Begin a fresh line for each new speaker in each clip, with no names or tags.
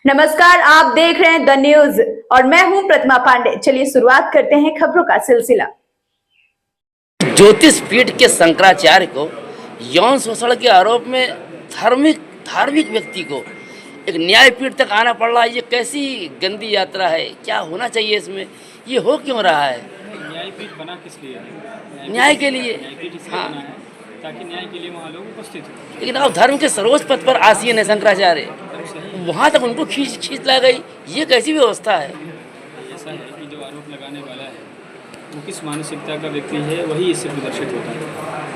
नमस्कार, आप देख रहे हैं द न्यूज और मैं हूं प्रतिमा पांडे। चलिए शुरुआत करते हैं खबरों का सिलसिला।
ज्योतिष पीठ के शंकराचार्य को यौन शोषण के आरोप में धार्मिक व्यक्ति को एक न्यायपीठ तक आना पड़ रहा है। ये कैसी गंदी यात्रा है? क्या होना चाहिए इसमें? ये हो क्यों रहा है?
न्यायपीठ बना किस लिए है?
न्याय के लिए।
न्यायपीठ इसलिए
हाँ,
बना है ताकि न्याय के लिए वहाँ लोग उपस्थित हो।
लेकिन आप धर्म के सर्वोच्च पद पर आसीन है शंकराचार्य, वहाँ तक उनको खींच ला गई। ये कैसी व्यवस्था है?
ऐसा है कि जो आरोप लगाने वाला है वो किस मानसिकता का व्यक्ति है, वही इससे प्रदर्शित होता है।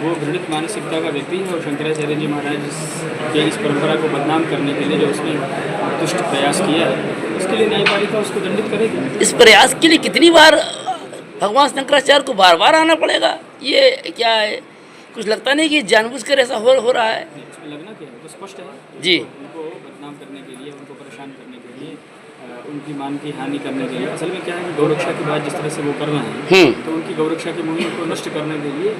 वो घृणित मानसिकता का व्यक्ति है और शंकराचार्य जी महाराज के इस परंपरा को बदनाम करने के लिए जो उसने दुष्ट प्रयास किया है, उसके लिए न्यायपालिका उसको दंडित करेगी।
इस प्रयास के लिए कितनी बार भगवान शंकराचार्य को बार बार आना पड़ेगा? ये क्या है? कुछ लगता नहीं कि जानबूझकर ऐसा हो रहा है?
इसमें लगना क्या है, तो स्पष्ट है
जी।
उनको बदनाम करने के लिए, उनको परेशान करने के लिए, उनकी मान की हानि करने के लिए। असल में क्या है कि गौरक्षा की बात जिस तरह से वो कर रहे हैं, तो उनकी गौरक्षा की मुहिम को नष्ट करने के लिए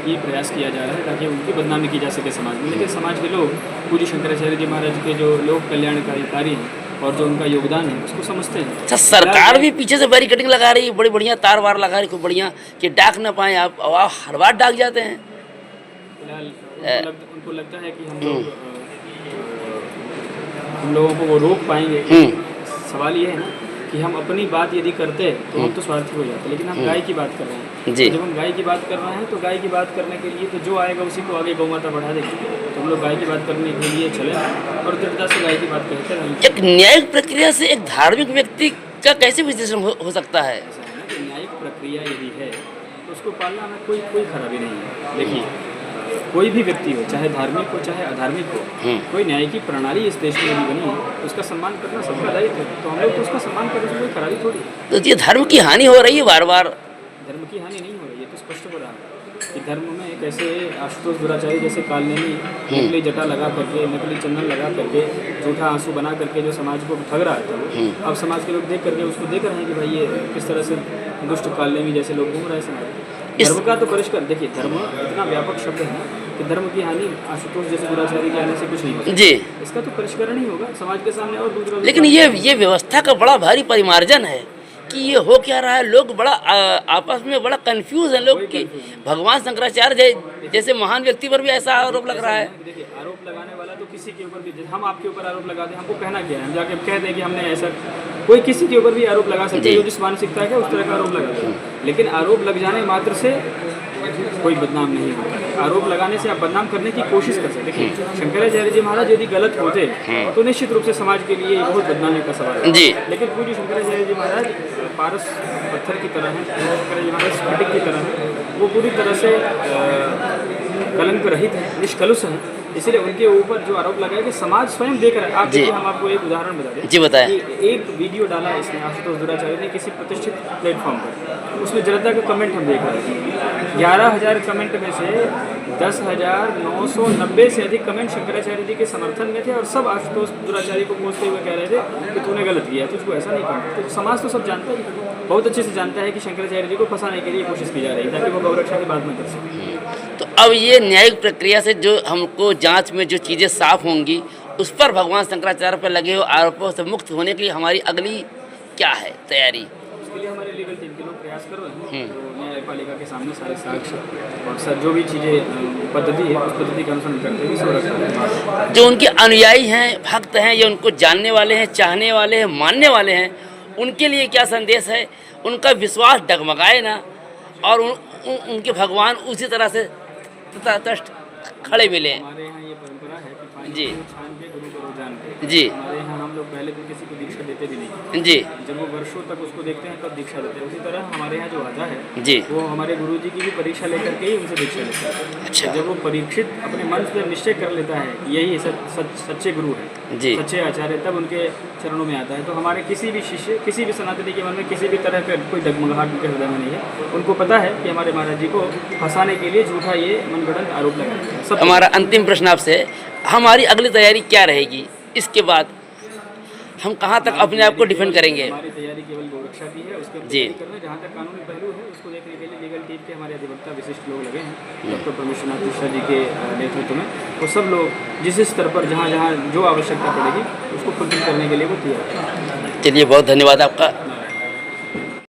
ये प्रयास किया जा रहा है ताकि उनकी बदनामी की जा सके समाज में। लेकिन समाज के लोग पूज्य शंकराचार्य जी महाराज के जो लोक कल्याणकारी कार्य हैं और जो उनका योगदान है उसको समझते हैं।
अच्छा, सरकार भी पीछे से बैरिकेडिंग लगा रही है, बड़ी बढ़िया तार वार लगा रही है, खूब बढ़िया, कि डाक ना पाए आप हर बार डाक जाते हैं।
फिलहाल उनको लगता है कि हम लोगों को वो रोक पाएंगे। सवाल ये है ना कि हम अपनी बात यदि करते तो हम तो स्वार्थी हो जाते, लेकिन हम गाय की बात कर रहे हैं।
जी।
जब हम गाय की बात कर रहे हैं तो गाय की बात करने के लिए तो जो आएगा उसी को आगे गौ माता बढ़ा देगी। तो हम लोग गाय की बात करने के लिए चले और दृढ़ता से गाय की बात कहते रहेंगे।
एक न्यायिक प्रक्रिया से एक धार्मिक व्यक्ति का कैसे विश्लेषण हो सकता है?
ऐसा है ना कि न्यायिक प्रक्रिया यदि है तो उसको पालना में कोई खराबी नहीं है। देखिए, कोई भी व्यक्ति हो, चाहे धार्मिक हो चाहे अधार्मिक हो, कोई न्याय की प्रणाली इस देश में यदि बनी है तो उसका सम्मान करना सबका दायित्व है। तो हम लोग तो उसका सम्मान करने से कोई खराबी थोड़ी है।
तो ये धर्म की हानि हो रही है बार बार।
धर्म की हानि नहीं हो रही है, तो स्पष्ट हो रहा है कि धर्म में एक ऐसे आशुतोष दुराचारी जैसे कालनेमी नकली जटा लगा करके, नकली चंदन लगा करके, झूठा आंसू बना करके जो समाज को ठग रहा है, अब समाज के लोग देख करके उसको देख रहे हैं कि भाई ये किस तरह से दुष्ट कालनेमी जैसे लोग घूम रहे हैं समाज। धर्म का तो परिष्कार, देखिए धर्म इतना व्यापक शब्द है ना कि धर्म की हानि आशुतोष जैसे दुराचारी के आने से कुछ नहीं होगा।
जी।
इसका तो परिष्करण ही होगा समाज के सामने और दूसरा।
लेकिन ये व्यवस्था का बड़ा भारी परिमार्जन है कि ये हो क्या रहा है। लोग बड़ा आपस में बड़ा कंफ्यूज हैं लोग कि भगवान शंकराचार्य जैसे महान व्यक्ति पर भी ऐसा आरोप लग रहा है।
देखिए, आरोप लगाने वाला तो किसी के ऊपर भी, हम आपके ऊपर आरोप लगा दें, हमको कहना क्या है? हम जाके कह दें कि हमने ऐसा, कोई किसी के ऊपर भी आरोप लगा सकते हैं, जो जिस मानसिकता है उस तरह का आरोप लगा दें। लेकिन आरोप लग जाने मात्र से कोई बदनाम नहीं होता है। आरोप लगाने से आप बदनाम करने की कोशिश कर सकते। देखिए, शंकराचार्य जी महाराज यदि गलत होते तो निश्चित रूप से समाज के लिए बहुत बदनामी का सवाल है।
जी।
लेकिन पूज्य शंकराचार्य जी महाराज पारस पत्थर की तरह है, शंकराचार्य जी महाराज स्फटिक की तरह है। वो पूरी तरह से कलंक रहित है, निष्कलुष है। इसलिए उनके ऊपर जो आरोप लगाया कि समाज स्वयं देख रहा है। आप देखिए, हम आपको एक उदाहरण बता दें।
जी, बताएं।
कि एक वीडियो डाला इसने आशुतोष दुराचार्य ने किसी प्रतिष्ठित प्लेटफॉर्म पर, उसमें जनता का कमेंट हम देख रहे हैं। 11,000 कमेंट में से 10,990 से अधिक कमेंट शंकराचार्य जी के समर्थन में थे और सब आशुतोष दुराचार्य को पहुँचते हुए कह रहे थे कि तूने गलत किया, तुझको ऐसा नहीं करना। तो समाज तो सब जानता है, बहुत अच्छे से जानता है कि शंकराचार्य जी को फंसाने के लिए कोशिश की जा रही है ताकि वो गौरक्षा की बात न कर सके।
तो अब ये न्यायिक प्रक्रिया से जो हमको जांच में जो चीज़ें साफ होंगी, उस पर भगवान शंकराचार्य पर लगे हुए आरोपों से मुक्त होने के लिए हमारी अगली क्या है तैयारी?
उसके लिए हमारे लीगल टीम के लोग प्रयास कर रहे हैं। तो न्यायपालिका के सामने सारे साक्ष्य और सर जो भी चीज़ें पद्धति है उस पद्धति के अनुसार करते हुए सब रखते हैं।
जो उनके अनुयायी हैं, भक्त हैं, या उनको जानने वाले हैं, चाहने वाले हैं, मानने वाले हैं, उनके लिए क्या संदेश है? उनका विश्वास डगमगाए ना और उनके भगवान उसी तरह से तटस्थ खड़े मिले।
हमारे यहाँ ये परंपरा है कि पानी
जी।
को छान के गुरु को जान के।
जी।
हमारे यहाँ हम लोग पहले तो किसी को दीक्षा देते भी नहीं।
जी।
जब वो वर्षों तक उसको देखते हैं तब दीक्षा देते हैं। उसी तरह हमारे यहाँ जो राजा है
जी।
वो हमारे गुरु जी की भी परीक्षा लेकर के ही उनसे दीक्षा लेता है।
अच्छा।
जब वो परीक्षित अपने मन से निश्चय कर लेता है कि यही सच्चे गुरु है,
जी।
सच्चे आचार्य, तब उनके चरणों में आता है। तो हमारे किसी भी शिष्य, किसी भी सनातनी के मन में किसी भी तरह का कोई डगमगाहट उनके हृदय में नहीं है। उनको पता है कि हमारे महाराज जी को फंसाने के लिए झूठा ये मनगढ़ंत आरोप लगाया है।
हमारा अंतिम प्रश्न आपसे, हमारी अगली तैयारी क्या रहेगी इसके बाद? हम कहाँ तक अपने आप को डिफेंड करेंगे।
हमारी तैयारी केवल गोरक्षा की है, उसके ऊपर
जी।
तैयारी करना है। जहाँ तक कानूनी पहलू है उसको देखने के लिए लीगल टीम के हमारे अधिवक्ता विशिष्ट लोग लगे हैं डॉक्टर परमेश्वरनाथ मिश्रा जी के नेतृत्व में। वो सब लोग जिस स्तर पर जहाँ जहाँ जो आवश्यकता पड़ेगी उसको फुलफिल करने के लिए वो तैयार है।
चलिए बहुत धन्यवाद आपका।